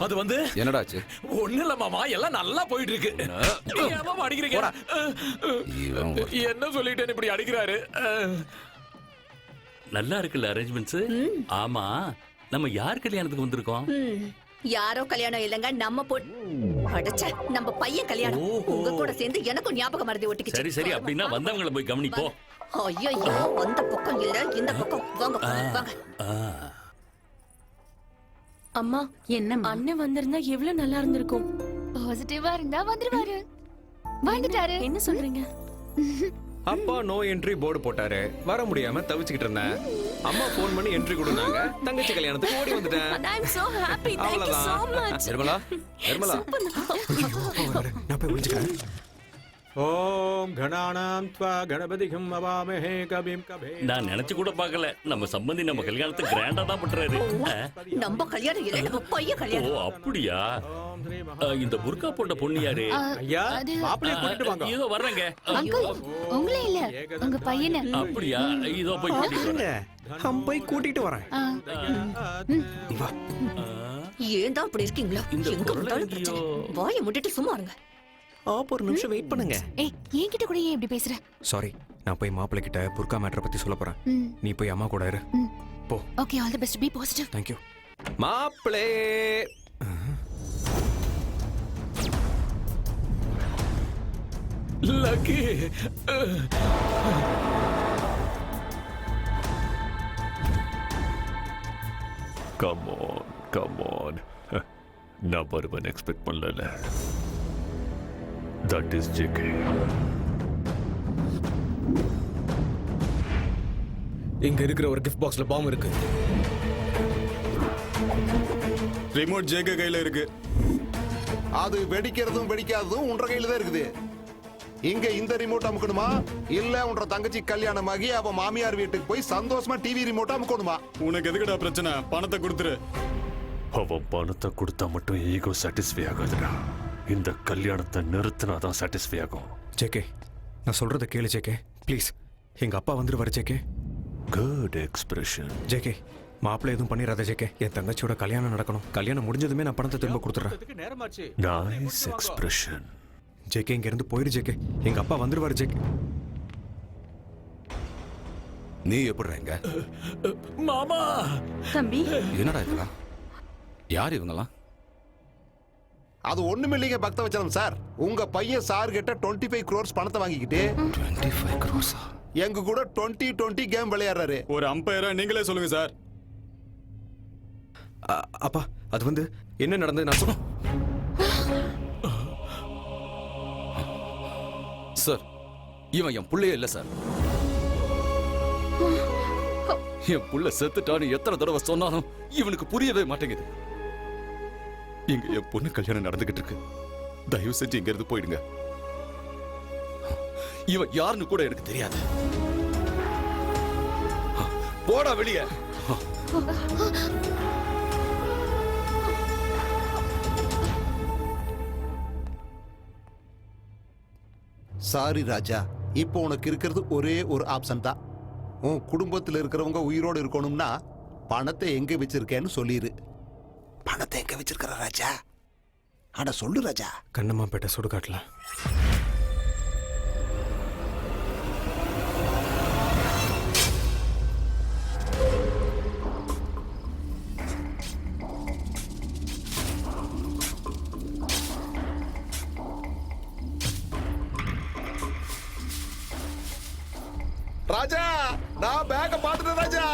அது வந்து என்னடாச்சு? ஒண்ணு இல்ல மாமா, எல்லாம் நல்லா போயிட்டு இருக்கு. ஏன் மாமா அடிக்கிறீங்க? என்ன சொல்லிட்டேன்னு இப்படி அடிக்கிறாரு? நல்லா இருக்குல்ல அரேஞ்ச்மெண்ட்ஸ்? ஆமா, நம்ம யார் கல்யாணத்துக்கு வந்திருக்கோம்? யாரோ கல்யாணம் இல்லங்க, நம்ம அடச்சே, நம்ம பையன் கல்யாணம். உங்க கூட சேர்ந்து எனக்கும் ஞாபகம் மறதி ஒட்டிக்கிச்சு. சரி சரி, அப்படின்னா வந்தவங்களை போய் கவனிப்போ. ஐயோ, அந்த பக்கம் இல்ல, இந்த பக்கம் வாங்க வாங்க. அம்மா, என்ன அண்ணன் வந்திருந்தா எவ்வளவு நல்லா இருந்திருக்கும். பாசிட்டிவா இருந்தா வந்துருவாரு. வந்துட்டாரு. என்ன சொல்றீங்க? அப்பா நோ என்ட்ரி போர்டு போட்டாரு. வர முடியாம தவிச்சுக்கிட்டு இருந்தேன். அம்மா போன் பண்ணி என்ட்ரி கொடுத்தாங்க. தங்கச்சி கல்யாணத்துக்கு ஓடி வந்துட்டேன். And I'm so happy. Thank you so much. Nirmala, Nirmala. நான் போய் ஒளிஞ்சுக்கிறேன். ஓம் கணானாம் த்வா கணபதிகம் அவாமஹே கவிம் கபே. நான் நினைச்சு கூட பார்க்கல, நம்ம சம்பந்தி நம்ம கல்யாணத்தை கிராண்டா தான் பண்றாரு. நம்ம கல்யாணம் இல்ல, நம்ம பையன் ஓ கல்யாணம். அப்படியா? இந்த புர்கா போட்ட பொண்ணு யாரு? ஐயா, மாப்பிள்ளைய கூட்டிட்டு வாங்க. இதோ வர்றேங்க. அங்கிள், உங்களே இல்ல, உங்க பையனை. அப்படியா? இதோ போய் கூட்டிட்டு வரேன். நான் போய் கூட்டிட்டு வரேன். வா. ஏன் தான் அப்படி இருக்கீங்களா? இந்த எங்க குரலை வந்தாலும் எங்கேயோ. பிரச்சனை. வாயை முட்டிட்டு சும்மா இருங்க. ஒரு நிமிஷம் வெயிட் பண்ணுங்க. ஏய், என்கிட்ட கூட ஏன் இப்படி பேசுற? சாரி, நான் போய் மாப்பிள்ளை கிட்ட புர்கா மேட்டரை பத்தி சொல்ல போறேன். நீ போய் அம்மா கூட இரு. போ. Okay, all the best, be positive. Thank you. மாப்பிள்ளை. Lucky, come on. நான் வருவன் எக்ஸ்பெக்ட் பண்ணல. That is JK. இங்க இருக்கிற ஒரு கிஃப்ட் பாக்ஸ்ல பாம் இருக்கு. ரிமோட் ஜேகே கையில இருக்கு. அது வெடிக்கிறதும் வெடிக்காததும் உன்ற கையில தான் இருக்குது. இங்க இந்த ரிமோட் அமுக்கணுமா, இல்ல உன்ற தங்கச்சி கல்யாணமாகி அவ மாமியார் வீட்டுக்கு போய் சந்தோஷமா டிவி ரிமோட் அமுக்கணுமா? உனக்கு எதுக்குடா பிரச்சனை? பணத்தை கொடுத்துரு. அவன் பணத்தை கொடுத்தா மட்டும் ஈகோ சாட்டிஸ்ஃபை ஆகாதுடா. இந்த கல்யாணத்தை நிறுத்தினாதான் சாட்டிஸ்ஃபை ஆகும். ஜேகே, நான் சொல்றத கேளு ஜேகே, ப்ளீஸ். எங்க அப்பா வந்துருவாரு ஜேகே. Good expression. ஜேகே, மாப்பிள்ளை எதுவும் பண்ணிடாத ஜேகே. என் தங்கச்சியோட கல்யாணம் நடக்கணும். கல்யாணம் முடிஞ்சதுமே நான் பணத்தை திரும்ப கொடுத்துறேன். Nice expression. ஜேகே, இங்க இருந்து போயிரு ஜேகே. எங்க அப்பா வந்துருவாரு ஜேகே. நீ எப்படிங்க? மாமா, தம்பி, என்னடா இதெல்லாம்? யார் இவங்கலாம்? அது ஒண்ணுமே இல்லைங்க பக்தவச்சலம் சார். உங்க பையன் சார் கிட்ட 25 crores பணத்தை வாங்கிக்கிட்டு 25 crores எங்க கூட 20-20 கேம் விளையாடுறாரு. ஒரு அம்பையரா நீங்களே சொல்லுங்க சார். அப்பா, அது வந்து என்ன நடந்தது நான் சொல்ல. சார், இவன் என் புள்ளையே இல்ல சார். என் புள்ள செத்துட்டான்னு எத்தனை தடவை சொன்னாலும் இவனுக்கு புரியவே மாட்டேங்குது. இங்க என் பொண்ணு கல்யாணம் நடந்துகிட்டு இருக்கு. தயவு செஞ்சு இங்க இருந்து போயிடுங்க. இவன் யாருன்னு கூட எனக்கு தெரியாது. போடா வெளியே. சாரி ராஜா, இப்போ உனக்கு இருக்கிறது ஒரே ஒரு ஆப்ஷன் தான். உன் குடும்பத்தில் இருக்கிறவங்க உயிரோடு இருக்கணும்னா பணத்தை எங்க வச்சிருக்கேன்னு சொல்லிடு. பணத்தை எங்க வச்சிருக்கிற ராஜா? அட சொல்லு ராஜா. கண்ணம்மாப்பேட்டை சுடுகாட்டுல. ராஜா, நான் பேக்க பாத்துட்டேன் ராஜா.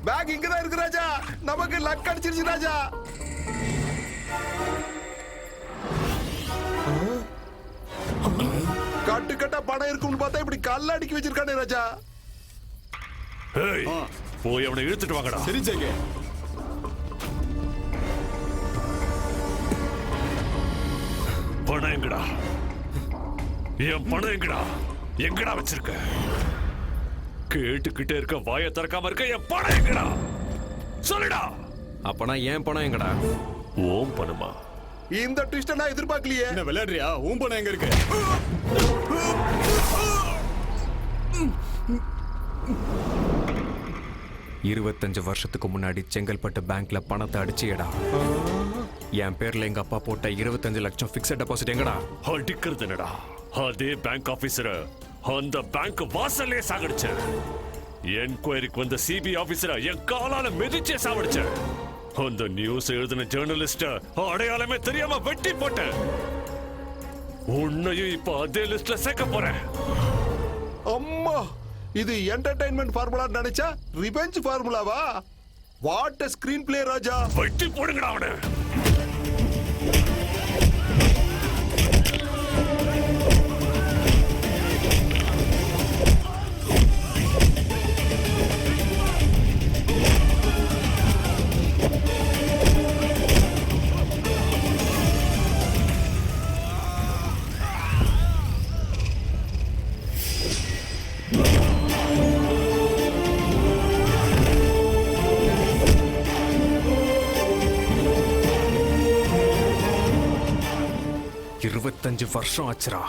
பேக் இங்கதான் இருக்கு ராஜா. நமக்கு லக் அடிச்சிருச்சு ராஜா. கட்டு கட்டா பணம் இருக்கும்னு பார்த்தா இப்படி கல்ல அடிக்கி வச்சிருக்கானே ராஜா. ஏய், போய் அவனை இழுத்துட்டு வாங்கடா. சரி ஜேகே. பணம் எங்கடா? என் பணம் எங்கடா? எங்கடா வச்சிருக்க? கேட்டுக்கிட்டே இருக்க, வாயை திறக்காம இருக்க. என் பணம் எங்கடா? சொல்லுடா. அப்பனா ஏன் பணம் எங்கடா? ஓம் பணமா? இந்த ட்விஸ்ட நான் எதிர்பார்க்கலையே. என்ன விளையாடுறியா? உன் பணம் எங்க இருக்கு? 25 வருஷத்துக்கு முன்னாடி செங்கல்பட்டு பேங்க்ல பணத்தை அடிச்சியடா. என் பேர்ல எங்க அப்பா போட்ட 25 லட்சம் பிக்ஸட் டெபாசிட் எங்கடா? அடிக்கிறது என்னடா? அதே பேங்க் ஆபீசர் அந்த பேங்க் வாசல்லே சாகடிச்ச. என்கொயரிக்கு வந்த சிபி ஆபீசரை என் காலால மிதிச்சே சாவடிச்ச. அந்த நியூஸ் எழுதின ஜேர்னலிஸ்ட அடையாளமே தெரியாம வெட்டி போட்ட. உன்னையும் இப்ப அதே லிஸ்ட்ல சேர்க்க போறேன். அம்மா, இது என்டர்டைன்மெண்ட் ஃபார்முலா நினைச்சா ரிவெஞ்ச் ஃபார்முலாவா? What a screenplay Raja. வெட்டி போடுங்கடா அவனை. இருபத்தஞ்சு வருஷம் ஆச்சுரா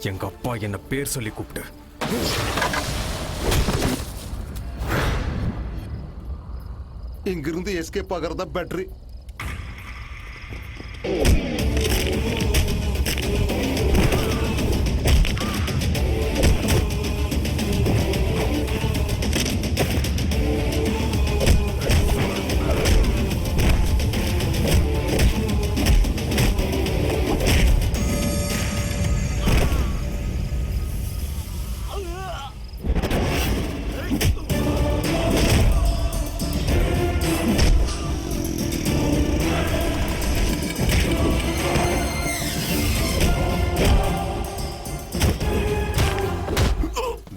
எங்க அப்பா என்ன பேர் சொல்லி கூப்பிட்டு. இங்கிருந்து எஸ்கேப் ஆகிறதா பெட்டரி.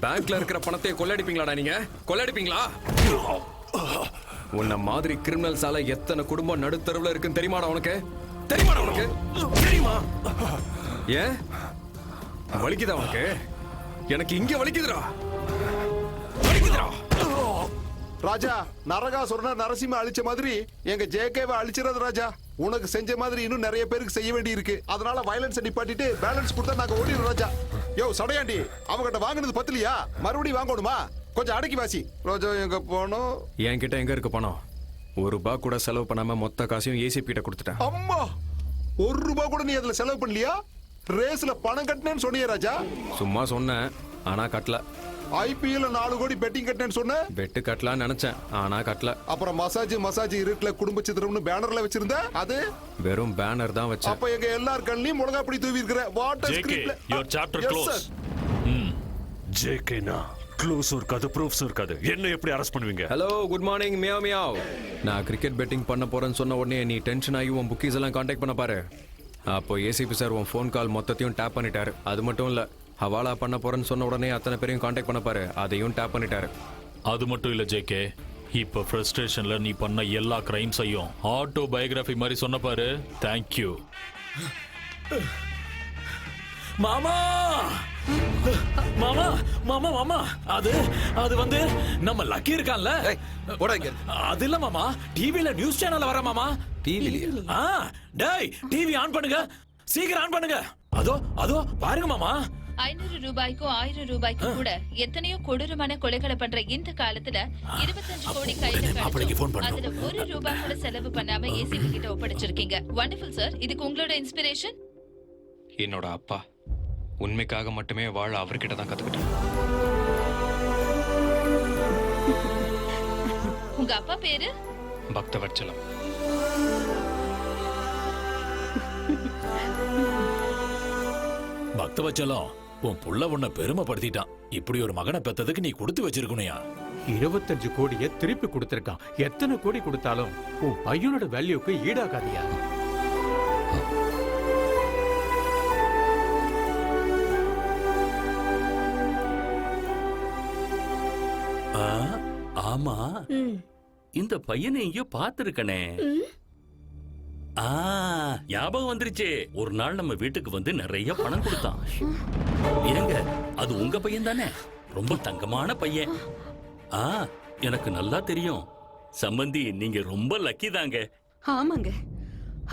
பேங்க்ல இருக்கிற பணத்தை கொள்ளடிப்பீங்களாடா நீங்க? கொள்ளடிப்பீங்களா? உன்ன மாதிரி கிரிமினல்ஸால எத்தனை குடும்பம் நடுத்தருவுல இருக்குன்னு தெரியுமாடா உனக்கு? தெரியுமாடா உனக்கு? தெரியுமா? ஏன் வலிக்குதா உனக்கு? எனக்கு இங்க வலிக்குதுடா. வலிக்குதுடா. ராஜா, நரகாசுரனை நரசிம்ம அழிச்ச மாதிரி எங்க ஜேகேவை அழிச்சிடாத ராஜா. உனக்கு செஞ்ச மாதிரி இன்னும் நிறைய பேருக்கு செய்ய வேண்டி இருக்கு. அதனால வயலன்ஸ் நிப்பாட்டிட்டு பேலன்ஸ் கொடுத்தா நாங்க ஓடிடுறோம் ராஜா. யோ சடையாண்டி, அவங்கிட்ட வாங்கினது பத்தலையா? மறுபடியும் வாங்கணுமா? கொஞ்சம் அடக்கி வாசி. ரோஜா எங்க போனோம்? என்கிட்ட எங்க இருக்கு பணம்? ₹1 கூட செலவு பண்ணாம மொத்த காசையும் ஏசிபி கிட்ட கொடுத்துட்டேன். அம்மா, ₹1 கூட நீ அதுல செலவு பண்ணலையா? ரேஸ்ல பணம் கட்டினேன்னு சொன்னியே ராஜா. சும்மா சொன்னேன், ஆனா கட்டல. IPL 4 கோடி பெட்டிங் கட்டினேன்னு சொன்ன. பெட்டு கட்டலாம்னு நினைச்சேன், ஆனா கட்டல. அப்புறம் மசாஜ் இருட்டுல குடும்ப சித்திரம்னு பேனர்ல வச்சிருந்த, அது வெறும் பேனர் தான் வச்சேன். அப்ப எங்க எல்லார் கண்ணிலையும் மிளகா பொடி தூவி இருக்கிற. What a JK, script. your chapter close. JK-னா க்ளூஸும் இருக்காது, ப்ரூஃப்ஸும் இருக்காது. என்ன எப்படி அரெஸ்ட் பண்ணுவீங்க? Hello, good morning, meow meow. நான் கிரிக்கெட் பெட்டிங் பண்ண போறேன்னு சொன்ன உடனே நீ டென்ஷன் ஆகி உன் புக்கீஸ் எல்லாம் காண்டாக்ட் பண்ண பாரு. அப்போ ஏசிபி சார் உன் ஃபோன் கால் மொத்தத்தையும் டேப் பண்ணிட்டாரு. அது மட்டும் இல்ல, ஹவாலா பண்ண போறேன்னு சொன்ன உடனே அத்தனை பேரையும் காண்டாக்ட் பண்ண பாரு, அதையும் டேப் பண்ணிட்டாரு. அது மட்டும் இல்ல ஜேகே, இப்ப ஃப்ரஸ்ட்ரேஷன்ல நீ பண்ண எல்லா கிரைம்ஸையும் ஆட்டோ பயோகிராஃபி மாதிரி சொன்ன பாரு. தேங்க்யூ மாமா. மாமா மாமா மாமா, அது வந்து நம்ம லக்கி இருக்கான்ல, அது இல்ல மாமா, டிவில நியூஸ் சேனல்ல வர மாமா. டிவிலியா? டேய், டிவி ஆன் பண்ணுங்க, சீக்கிரம் ஆன் பண்ணுங்க. அதோ பாருங்க மாமா. 500 ரூபாய்க்கும் 1000 ரூபாய்க்கும் கூட எத்தனையோ கொடூரமான கொலைகளை பண்ற இந்த காலத்துல 25 கோடி கையில கிடைச்சும் அதுல ₹1 கூட செலவு பண்ணாம ஏசிபி கிட்ட ஒப்படைச்சிருக்கீங்க. Wonderful sir. இதுக்கு உங்களோட இன்ஸ்பிரேஷன்? என்னோட அப்பா உண்மைக்காக மட்டுமே வாழ அவர்கிட்ட தான் கத்துக்கிட்டேன். உங்க அப்பா பேரு? பக்தவத்சலம். பக்தவச்சலம், உன் புள்ள உன்னை பெருமைப்படுத்திட்டான். இப்படி ஒரு மகனை பெத்ததுக்கு நீ கொடுத்து வச்சிருக்கணுயா. 25 கோடியை திருப்பி கொடுத்திருக்கான். எத்தனை கோடி கொடுத்தாலும் உன் பையனோட வேல்யூக்கு ஈடாகாதியா? ஆமா, இந்த பையனை எங்கேயோ பார்த்திருக்கனே. ஞாபகம் வந்துருச்சு. ஒரு நாள் நம்ம வீட்டுக்கு வந்து நிறைய பணம் கொடுத்தான். ஏங்க, அது உங்க பையன் தானே? ரொம்ப தங்கமான பையன். எனக்கு நல்லா தெரியும். சம்பந்தி, நீங்க ரொம்ப லக்கி தாங்க. ஆமாங்க,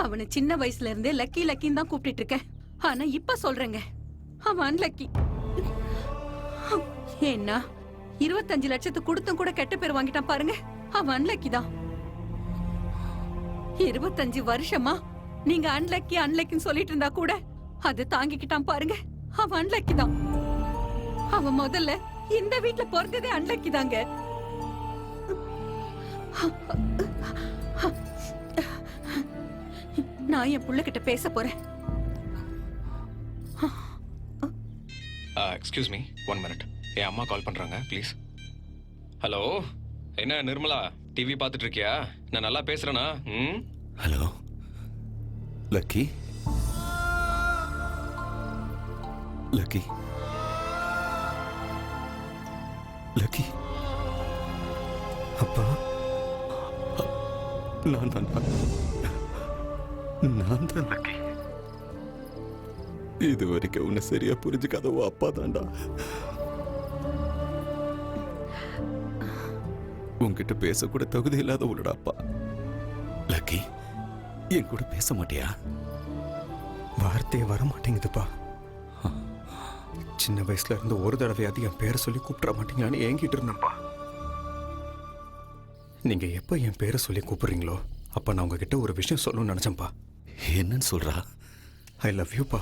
அவனை சின்ன வயசுல இருந்தே லக்கி லக்கின்னு தான் கூப்பிட்டு இருக்கேன். ஆனா இப்ப சொல்றேங்க, அவன் அன்லக்கி. ஏன்னா 25 லட்சத்துக்கு கொடுத்தும் கூட கெட்ட பேர் வாங்கிட்டான் பாருங்க. அவன் அன்லக்கி தான். 25 வருஷமா நீங்க அன்லக்கி அன்லக்கின்னு சொல்லிட்டு இருந்தா கூட அது தாங்கிக்கிட்டான் பாருங்க. அவன் அன்லக்கி தான். அவன் முதல்ல இந்த வீட்ல பிறந்ததே அன்லக்கி தாங்க. நான் என் புள்ள கிட்ட பேச போறேன். Excuse me 1 minute. என் அம்மா கால் பண்றாங்க, ப்ளீஸ். ஹலோ, என்ன நிர்மலா டிவி பார்த்துட்டு இருக்கியா? நான் நல்லா பேசுறேனா? ம். Hello lucky. லக்கி லக்கி அப்பா, நான் தான் லக்கி. இது வரைக்கும் உன்னை சரியா புரிஞ்சுக்காத உன் அப்பா தான்டா. உன்கிட்ட பேசக்கூட தகுதி இல்லாத உன்னோட அப்பா. லக்கி, என் கூட பேச மாட்டியா? வார்த்தையே வர மாட்டேங்குதுப்பா. சின்ன வயசுல இருந்து ஒரு தடவையாவது என் பேரை சொல்லி கூப்பிட மாட்டீங்களான்னு ஏங்கிட்டு இருந்தேன்ப்பா. நீங்க எப்ப என் பேரை சொல்லி கூப்பிடுறீங்களோ அப்ப நான் உங்ககிட்ட ஒரு விஷயம் சொல்லணும்னு நினைச்சேன்ப்பா. என்னன்னு சொல்றா? ஐ லவ் யூப்பா.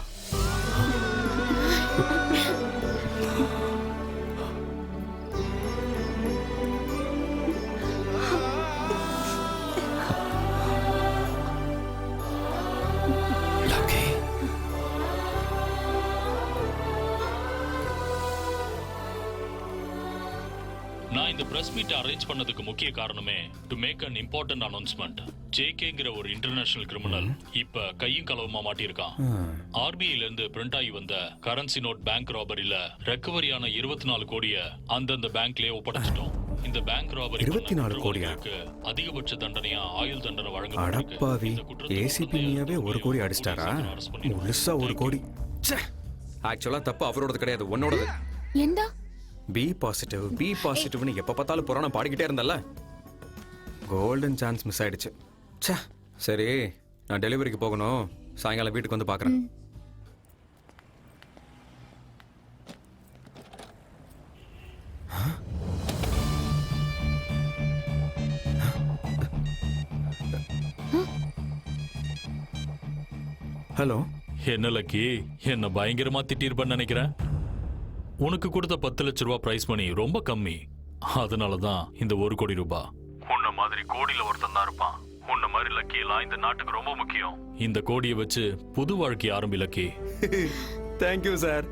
நான் இந்த பிரஸ் மீட் அரேஞ்ச் பண்ணதுக்கு முக்கிய காரணமே to make an important announcement. ஜேகேங்கிற ஒரு இன்டர்நேஷனல் கிரிமினல் இப்ப கையும் களவுமா மாட்டியிருக்கான். ஆர்பிஐல இருந்து பிரிண்ட் ஆகி வந்த கரன்சி நோட் பேங்க் ராபரியில ரெக்கவரியான 24 கோடிய அந்தந்த பேங்க்லயே ஒப்படைச்சிட்டோம். இந்த பேங்க் ராபரி 24 கோடியா? அதிகபட்ச தண்டனையா ஆயுள் தண்டனை வழங்கப்பட்டிருக்கு. அடப்பாவி, ஏசிபி நீயாவே 1 கோடி அடிச்சிட்டாரா? முழுசா 1 கோடி. ஆக்சுவலா தப்பு அவரோடது கிடையாது, உன்னோடது. எந்தா பி பாசிட்டிவ்னு எப்ப பார்த்தாலும் புராணம் பாடிக்கிட்டே இருந்தல்ல. கோல்டன் சான்ஸ் மிஸ் ஆயிடுச்சு. ச்சே. சரி, நான் டெலிவரிக்கு போகணும். சாயங்காலம் வீட்டுக்கு வந்து பார்க்குறேன். ஹலோ. என்ன லக்கி, என்ன பயங்கரமா திட்டிருப்பேன்னு நினைக்கிறேன். உனக்கு கொடுத்த 10 லட்ச ரூபாய் பிரைஸ் மணி ரொம்ப கம்மி. அதனாலதான் இந்த 1 கோடி ரூபாய். உன்ன மாதிரி கோடியில ஒருத்தன் தான் இருப்பான். உன்ன மாதிரி லக்கி எல்லாம் இந்த நாட்டுக்கு ரொம்ப முக்கியம். இந்த கோடியை வச்சு புது வாழ்க்கை ஆரம்பி லக்கி. Thank you sir.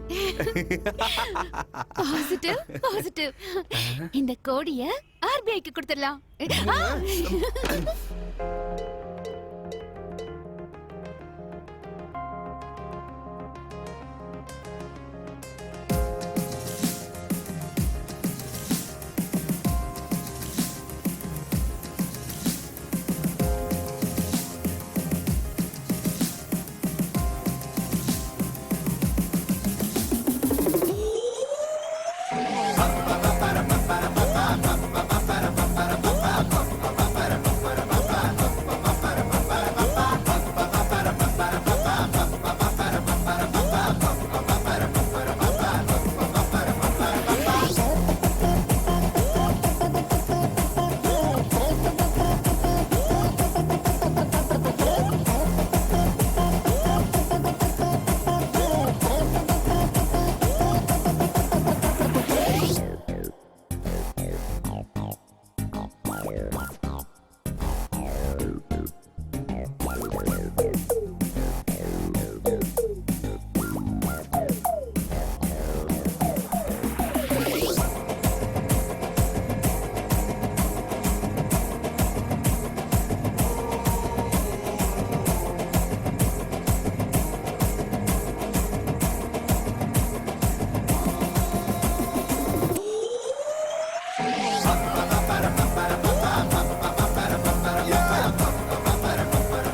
பாசிட்டிவ். இந்த கோடிய ஆர்பிஐக்கு கொடுத்துடலாம்.